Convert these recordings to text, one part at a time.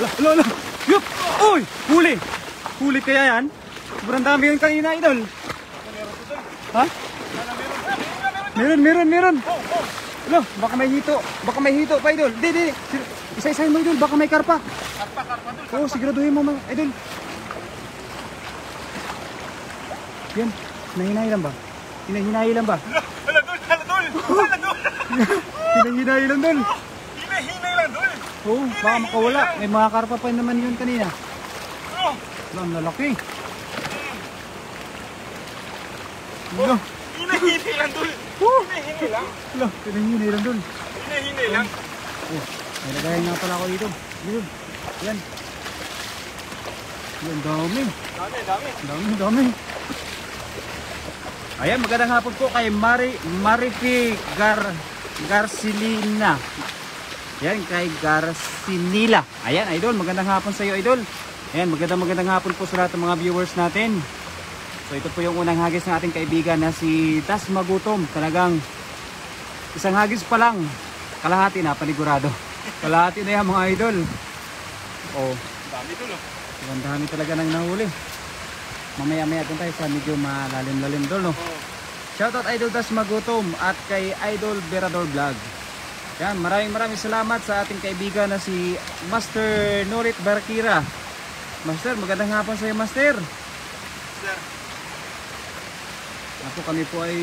Ala. Yup! Uy! Huli! Huli kaya yan? Sobrang dami yun kanina, idol. Ha? Meron. Ala, baka may hito. Baka may hito pa, idol. Di. Isa-isahin mo, idol. Baka may karpa. Karpa dul. Oo, siguraduhin mo, idol. Yan. Hinahinay lang ba? Hinahinay lang ba? Hala dul. Hinahinay lang, dol. Hinahinay lang dul. Oo, baka makawala. May mga karpa pa naman yun kanina. Oh. Ang lalaki. Ano? Hinahinay lang dul. Hinahinay lang. Ala, hinahinay lang, dol. Hinahinay lang. Oh, may lagayan nga pala ako dito. Yun. Yan. Yan, dami. Dami. Ayan, magandang hapon po kay Marifi Garcilina. Ayan, kay Garcinila. Ayan, idol, magandang hapon sa iyo, idol. Ayan, magandang hapon po sa lahat ng mga viewers natin. So, ito po yung unang hagis ng ating kaibigan na si Tas Magutom. Talagang isang hagis pa lang. Kalahati na, panigurado. Kalahati na yan, mga idol. Oh, Dami dul. ang dami talaga nang nahuli. Mamaya-maya dun tayo sa medyo malalim-lalim doon, no? Shoutout Idol Das Magutom at kay Idol Berador Vlog. Yan, maraming salamat sa ating kaibigan na si Master Norit Barkira. Master, magandang hapon sa iyo, Master. Sir. Ako, kami po ay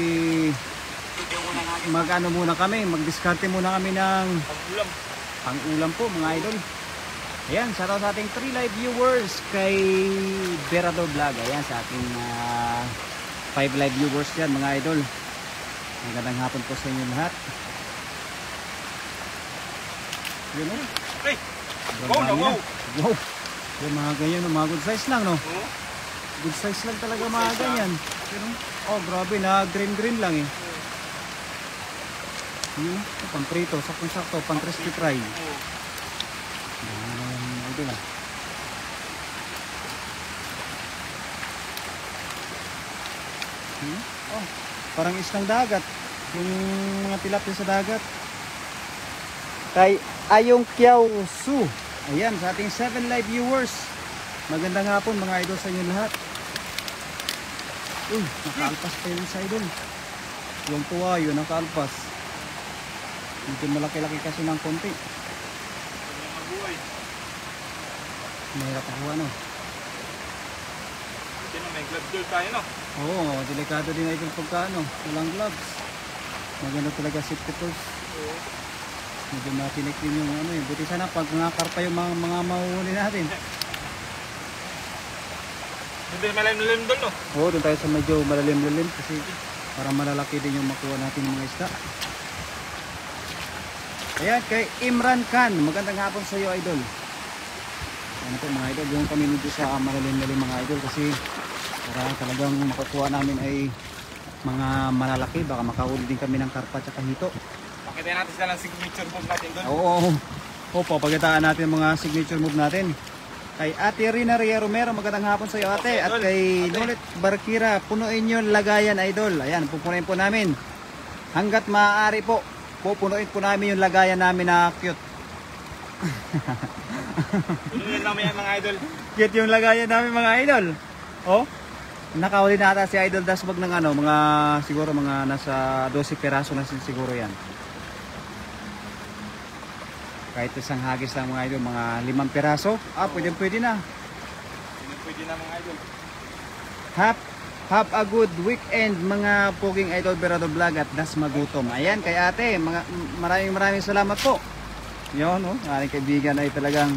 mag-diskarte muna kami ng Pag-ulam. pang-ulam po, mga idol. Ayan, shoutout sa ating 3 live viewers kay Berador Vlog. Ayan, sa ating 5 live viewers yan, mga idol. Magandang hapon po sa inyo lahat. Yun o. Hey! Wow. Yung mga ganyan, mga good size lang, no? Oh. Good size lang talaga mga ganyan. Oh, grabe na, green lang eh. Pang prito, saktong-sakto, pang crispy fry. Ito lang. Oh, parang islang dagat. Yung mga tilapia sa dagat. Kay Ayong Kiao Su. Ayan, sa ating 7 live viewers. Magandang hapon mga idol sa inyo lahat. Uy, nakaalpas pa yun sa idol. Yung tuwa yun, nakaalpas. Medyo malaki-laki kasi ng konti. Mahirap ako, ano? Ito na, may gloves dul tayo, no? Oo, delikado din idol pagka ano, walang gloves. Maganda talaga safety first. Oo. Medyo matinik din yung ano eh. Buti sana pag mga karpa yung mga mahuhuli natin. Hindi malalim dul, no? Oo, doon tayo sa medyo malalim-lalim kasi para malalaki din yung makuha natin ng mga isda. Ayan, kay Imran Khan. Magandang hapon sa iyo, idol. Ano po mga idol, yung kami medyo sa malalim-lalim mga idol kasi para talagang makukuha namin ay mga malalaki. Baka makahuli din kami ng karpa at hito. Pakita natin sila ng signature move natin dul. Oo, papagitaan natin mga signature move natin. Kay Ate Rina Romero, magandang hapon sa iyo, ate. At kay Norit Barkira, punuin yung lagayan, idol. Ayan, pupunuin po namin. Hanggat maaari po, pupunuin po namin yung lagayan namin na cute. Punuin namin yan, mga idol. Cute yung lagayan namin, mga idol. Oh, nakahuli na ata si Idol Dasbag ng ano, mga siguro mga nasa 12 peraso na siguro yan. Kahit isang hagis lang mga idol, mga 5 peraso. Pwede na. Pwede na, mga idol. Have a good weekend mga poging Idol Berador Vlog at Das Magutom. Ayan kay ate, maraming salamat po. Yun, ating kaibigan ay talagang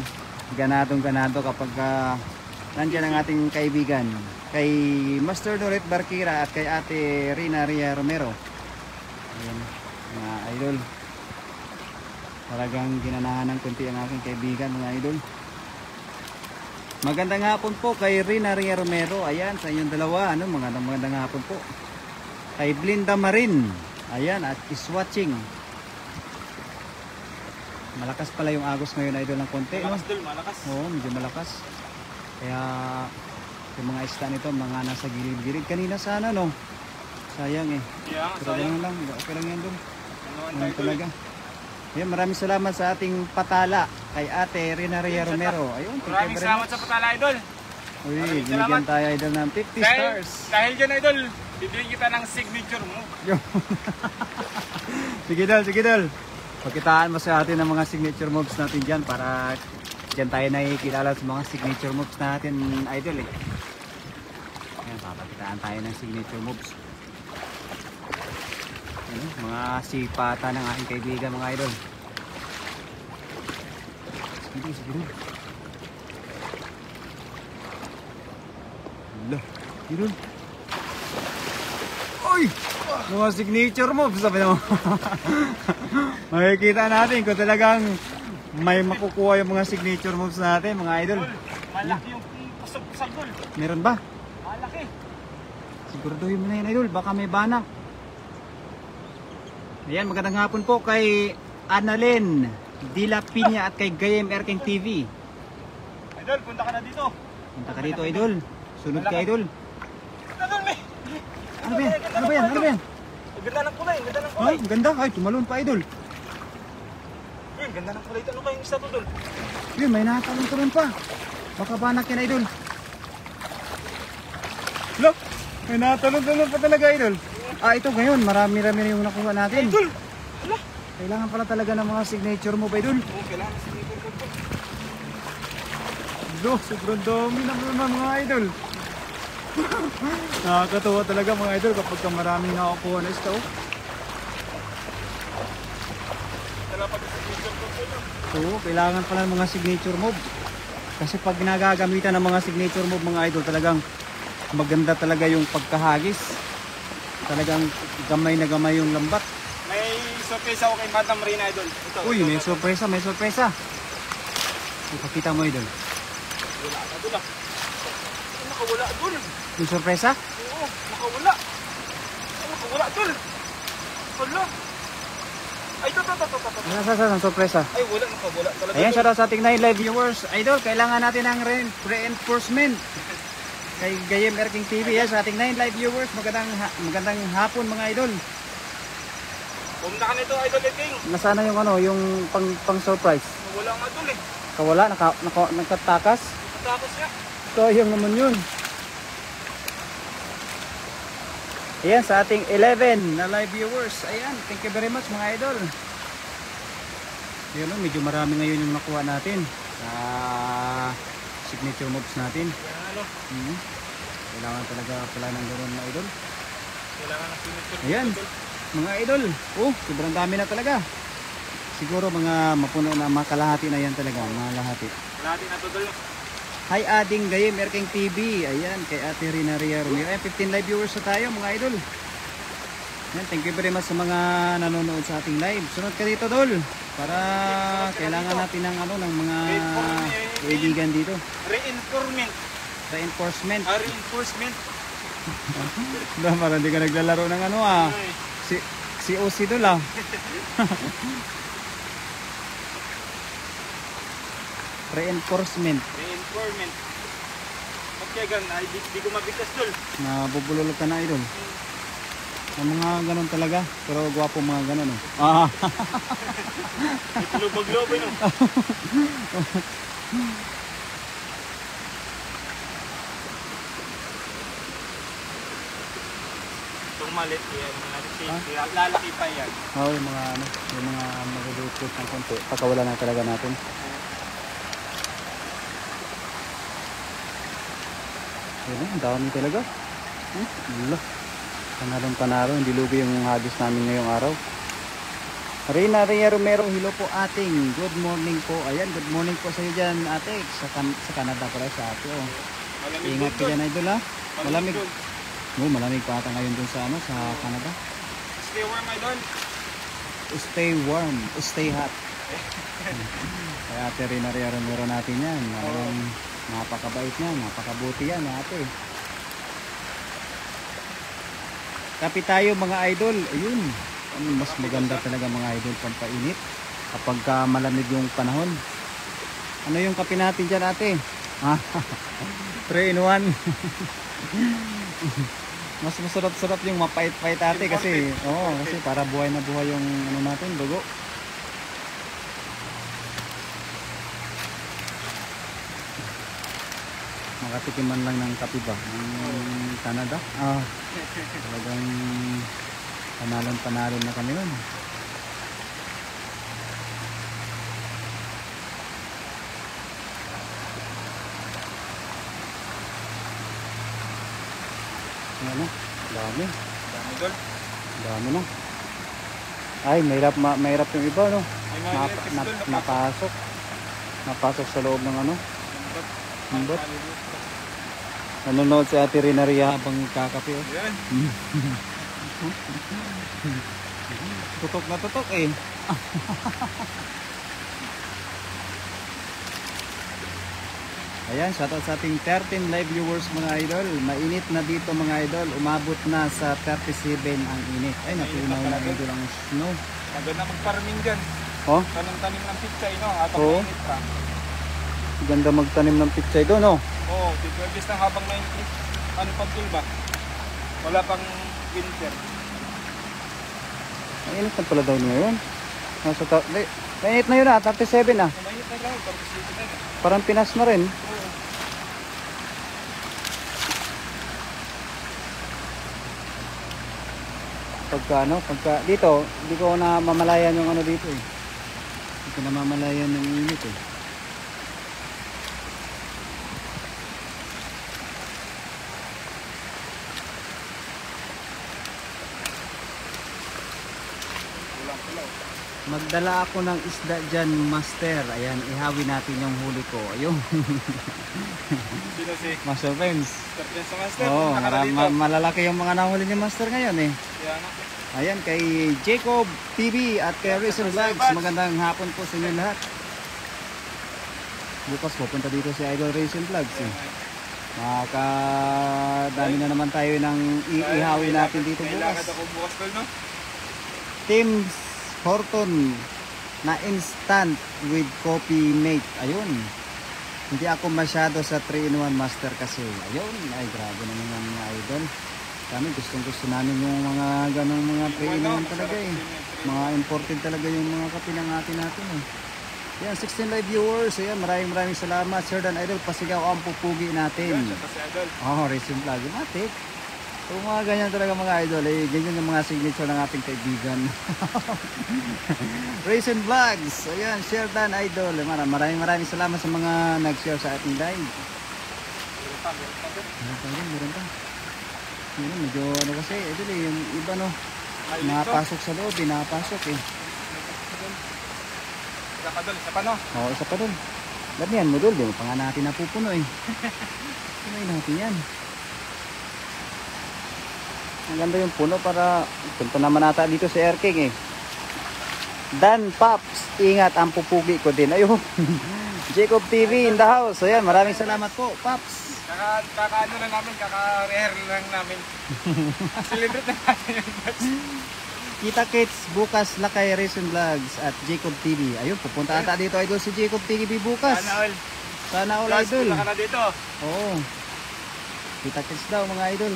ganado kapag nandiyan ang ating kaibigan. Kay Master Norit Barkira at kay ate Rina Romero. Ayan, mga idol. Talagang ginanahan ng kunti ang aking kaibigan, mga idol. Magandang hapon po kay Rina Romero. Ayan, sa inyong dalawa. Magandang hapon po. Kay Blinda Marin. Ayan, at is watching. Malakas pala yung agos ngayon, idol, ng konti. Malakas dul, malakas. Oo, medyo malakas. Kaya yung mga isda nito, mga nasa gilid-gilid. Kanina sana, no? Sayang eh. Yeah, pero sayang. lang, okay lang yan dun. Ano Talaga. Ayan, maraming salamat sa ating patala. kay Ate Rinaria Romero. Ayun, thank you Maraming very salamat much. sa patala, idol. Uy, Maraming binigyan salamat. tayo idol ng 50 stars. Dahil dyan, idol, bibigyan kita ng signature mo. Yo. Sige dal. Pagkitaan mo sa atin ng mga signature moves natin dyan para dyan tayo nakikilala sa mga signature moves natin, idol eh. Ayan, papakitaan tayo ng signature moves. Ayan, mga sipata ng aking kaibigan, mga idol. Sige. Hala, idol. Oy! Mga signature moves, sabi naman. Makikita natin kung talagang may makukuha yung mga signature moves natin, mga idol. Malaki yung pasag dol. Meron ba? Malaki. Siguraduhin mo na yan, idol. Baka may bana. Ayan, magandang hapon po kay Annalyn Dila Piña at kay Gayem Erking TV. Idol, punta ka na dito. Punta ka dito, idol. Sunod ka, idol. Idol, may. Ano ba yan? Ano ba yan? Ano ba yan? Ang ganda ng kulay, ang ganda ng kulay. Ay, ang ganda. Ay, tumalon pa, idol. Ang ganda ng kulay. Ano kayong isa to, dol? Yun, may nakatalon-talon pa. Baka banak yan, idol. Look, may nakatalon-talon pa talaga, idol. Ah, ito ngayon, marami-rami na yung nakuha natin. Idol! Hala! Kailangan pala talaga ng mga signature mo, idol. Oo, kailangan signature ko po. Lo, sobrang dami na mga idol. Nakakatuwa talaga mga idol kapag ka maraming nakakuha na ito. Dala pag signature ko po. Oo, kailangan pala ng mga signature move. Kasi pag ginagagamitan ng mga signature move mga idol, talagang maganda talaga yung pagkahagis. Talagang gamay na gamay yung lambat. May surprise ako kay Madam Rina, idol. Ito, Uy, ito, may ito. sorpresa, may sorpresa. Ipakita mo idol. Wala ka, dol ah. Ay, nakawala, dol. Yung sorpresa? Oo, nakawala. Ay, nakawala, dol. Hala. Ay, ito. Saan ang sorpresa? Ay, wala, nakawala talaga. Ayan, dol. shout out sa ating 9 live viewers. Idol, kailangan natin ng reinforcement. Kay Gayem Erking TV, yes, sa ating 9 live viewers. Magandang hapon mga idol. Pumunta ka nito, idol King. Nasaan na yung ano, yung pang surprise? Wala nga, dol eh. Kawala, nagkatakas. Tapos nga. Sayang naman yun. Ayan, sa ating 11 na live viewers. Ayan, thank you very much mga idol. Ayan, medyo marami ngayon yung nakuha natin sa signature moves natin. Yan, ano. Kailangan talaga pala ng gano'n na idol. Kailangan ng signature. Ayan, mga idol. Oh, sobrang dami na talaga. Siguro mga mapuno na, makalahati na yan talaga, mga lahati. Wala din na to, dol. Hi Ading Gayem Erking TV. Ayan, kay Ate Rinaria Romero. Ayan, 15 live viewers na tayo mga idol. Ayan, thank you very much sa mga nanonood sa ating live. Sunod ka dito, Dol. Para kailangan natin ng ano, ng mga kaibigan dito. Reinforcement. Reinforcement. Reinforcement. Parang hindi ka naglalaro ng ano ah. Ay. Si OC Dol ah. Reinforcement. Reinforcement. Ba't kaya gan? Ay, di ko mabigkas, dol. Nabubulolog ka na idol. Ang mga ganun talaga. Pero gwapo mga ganun oh. Ah. Ito lubag-lubay, no? Itong malit, yan. Lalaki pa yan. Oo, yung mga ano, yung mga magudukot ng konti. Pagkawala na talaga natin. Ayun, ang dami talaga. Wala. Panarong-panaro, hindi lugi yung hagis namin ngayong araw. Rina Romero, hello po ating. Good morning po. Ayan, good morning po sa iyo dyan ate. Sa Canada pala sa ate. Oh. Malamig Ingat ka doon, dyan idol ha. Malamig. doon. Oh, malamig pa ata ngayon dun sa ano, sa Canada. Stay warm, idol. Stay warm, stay hot. Kaya ate Rina Romero natin yan. Napakabait niya, napakabuti yan ate. Kapi tayo mga idol. Ayun. Mas maganda talaga mga idol pampainit kapag malamig yung panahon. Ano yung kape natin dyan ate? 3 in 1. Mas masarap-sarap yung mapait-pait ate kasi kasi para buhay na buhay yung ano natin, dugo. makatikim man lang ng kape ba ng Canada. Talagang panalon na kami nun. Ano? Dami. Dami Idol. Dami na. Ay, mahirap yung iba, no? May mga electric Idol na Napasok. Napasok sa loob ng ano. Lambot. Nanonood si Ate Rinaria habang kakape. Oh. Yan. Tutok na tutok eh. Ayan, shoutout sa ating 13 live viewers mga idol. Mainit na dito mga idol. Umabot na sa 37 ang init. Ay, natunaw na dito lang snow. Maganda mag-farming dyan. Oh, Tanim ng pizza, no? Habang Oo. mainit pa. ganda magtanim ng pitsay doon, oh. Oo, dito imbis na habang mainit. Ano pang tulba? Wala pang winter. Mainit na pala daw ngayon. Mainit na yun ah, 37 ah. Mainit na lang, parang kasi na. Parang Pinas na rin. Oo. Pagka dito, hindi ko na mamalayan yung ano dito eh. Hindi ko na mamalayan ng init eh. Kulang-kulang. Magdala ako ng isda dyan, master. Ayan, ihawi natin yung huli ko. Ayun. Sino si Master Friends. Captain sa Master? Oo, Nakara dito. malalaki yung mga nahuli ni master ngayon eh. Kaya nga. Ayan, kay Jacob TV at kay Rizal Vlogs. Magandang hapon po sa inyo lahat. Bukas pupunta dito si Idol Rizal Vlogs eh. Makakadami na naman tayo ng ihawi natin dito May bukas. lakad ako bukas tol, no? Team Horton na instant with coffee mate. Ayun. Hindi ako masyado sa 3-in-1 master kasi. Ayun. Ay, grabe naman yung mga idol. Kami gustong-gusto namin yung mga ganong mga 3-in-1 talaga eh. Mga imported talaga yung mga kape ng atin natin eh. Yan, 16 live viewers. Ayan, maraming salamat. Sir Dan Idol, pasigaw ang pupugi natin. Yan, siya pa si Idol. Resume vlog. Matik. So mga ganyan talaga mga idol, eh, ganyan yung mga signature ng ating kaibigan. Raisin Vlogs, ayan, share Dan Idol. Maraming salamat sa mga nag-share sa ating live. Meron pa. Yun, medyo ano kasi, idol eh, yung iba no, nakapasok sa loob, nakapasok eh. Saka Dol, isa pa no? Oo, isa pa dun. Lamihan mo dul, di mo pa nga natin napupuno eh. Punoy natin yan. Ang ganda yung puno para punta naman nata dito sa Air King eh. Dan Pops, ingat ang pupugi ko din. Ayun. Jacob TV in the house. Ayan, maraming salamat po, Pops. Kaka-ano lang namin, kaka-reher lang namin. Celebrate na natin yung batch. Kita kits bukas Lakay Racing Vlogs at Jacob TV. Ayun, pupunta ata dito idol si Jacob TV bukas. Sana all. Sana all Guys, idol. punta ka na dito. Oo. Kita kits daw mga idol.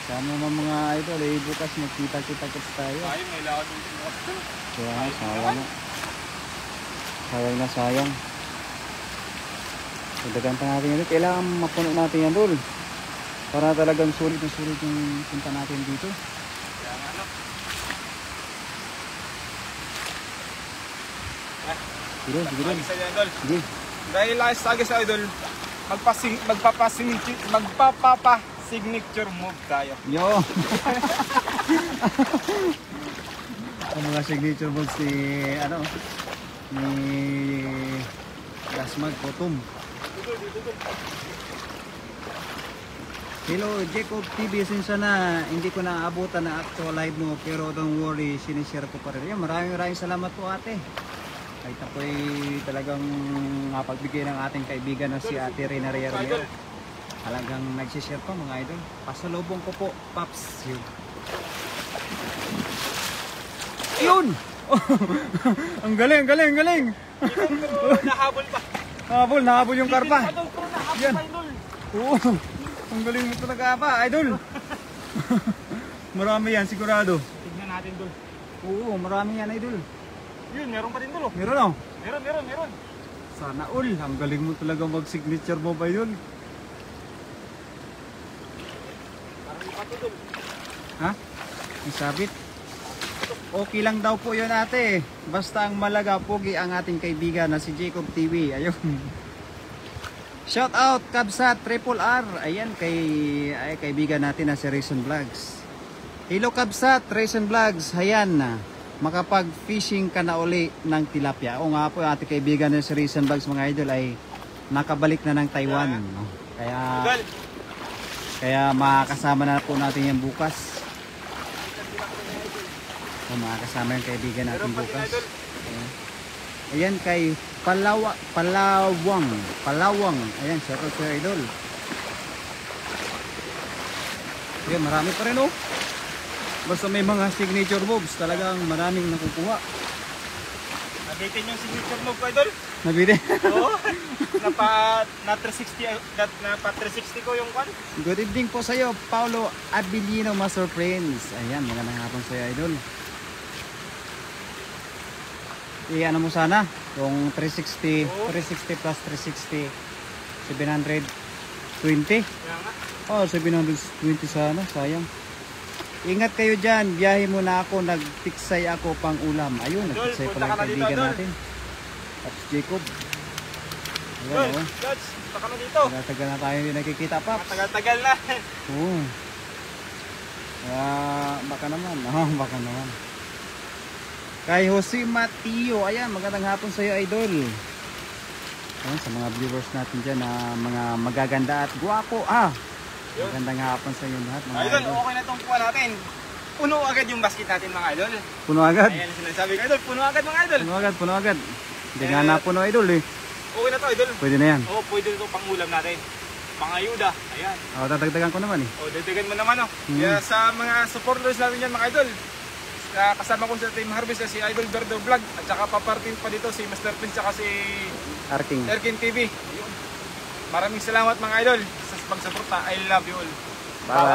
Sana naman mga idol eh, bukas magkita-kita kits tayo. Ay, may lakad yung bukas Dol. Kaya nga, sayang na. Sayang na sayang. Pagdagan pa natin yun. Kailangan mapuno natin yan dul. Para talagang sulit na sulit yung punta natin dito. Kaya nga no. Sige, sige dul. Lagi sa yan Dol. Sige. Dahil lagi sa Idol, magpapa-signature move tayo. Yo! Ang mga signature moves ni ano ni Gasmag Potom. Hello Jacob TV, sinsa na hindi ko naabutan na actual live mo pero don't worry, sinishare ko pa rin. Yan, maraming salamat po ate. Kahit ako'y talagang napagbigay ng ating kaibigan na si Ate Rinaria Romero. Talagang nagsishare pa mga idol. Pasalubong ko po, Paps. Yun! Ang galing, ang galing, ang galing! Nahabol pa. Nahabol yung karpa. Yan. Yan. Oo. Ang galing mo talaga pa, idol. Marami yan, sigurado. Tignan natin Dol. Oo, marami yan, idol. Yun, meron pa din Dol. Meron oh. Meron. Sana all. Ang galing mo talaga mag-signature mo ba yun? Parang ipatutol. Ha? Isabit? Okay lang daw po yun ate. Basta ang malaga, pogi ang ating kaibigan na si Jacob TV. Ayun. Shout out Kabsat Triple R. Ayan ay kaibigan natin na si Rayson Vlogs. Hello Kabsat, Rayson Vlogs. Ayan na. Makapag-fishing ka na uli ng tilapia. O nga po, ating kaibigan na si Rayson Vlogs mga idol ay nakabalik na ng Taiwan. No? Kaya makakasama na po natin yan bukas. O makakasama yung kaibigan natin bukas. Ayan kay Palawang. Ayan, shout out sir idol. Ayan, marami pa rin oh. Basta may mga signature moves, talagang maraming nakukuha. Nabitin yung signature mo, idol. Nabili. Oo. Na 360 ko yung kwan. Good evening po sa iyo, Paulo Abilino, Master Friends. Ayan, magandang hapon sa iyo, idol. Ano mo sana, yung 360, Oo. 360 plus 360, 720. Kaya nga. Oh, 720 sana, sayang. Ingat kayo dyan, biyahe muna ako, nagtiksay ako pang ulam. Ayun, Idol, nagtiksay punta pala ka yung na dito, kaibigan Idol. natin. Tapos Jacob. Idol, Ayan, oh. Dodge, baka na dito. Tagal na tayo hindi nakikita, Paps. Matagal-tagal na. Oo. Baka naman. Baka naman. Kay Jose Matio. Ayan, magandang hapon sa iyo, idol. Ayan, sa mga viewers natin dyan na mga magaganda at guwapo. Yun. Magandang hapon sa inyo lahat, mga Idol, idol. okay na itong kuha natin. Puno agad yung basket natin mga idol. Puno agad. Ayan ang sinasabi ko idol, puno agad mga idol. Puno agad, puno agad. Hindi nga na puno, idol eh. Okay na to idol. Pwede na yan. Oo, pwede ito pang ulam natin. Pangayuda, ayan. Tatagdagan ko naman eh. O, dagdagan mo naman Kaya sa mga supporters natin yan mga idol, kasama ko sa Team Harvest na si Idol Berdo Vlog at saka papartin pa dito si Mr. Prince at si Arking. Erkin TV. Ayun. Maraming salamat mga idol sa pagsuporta. I love you all. Bye.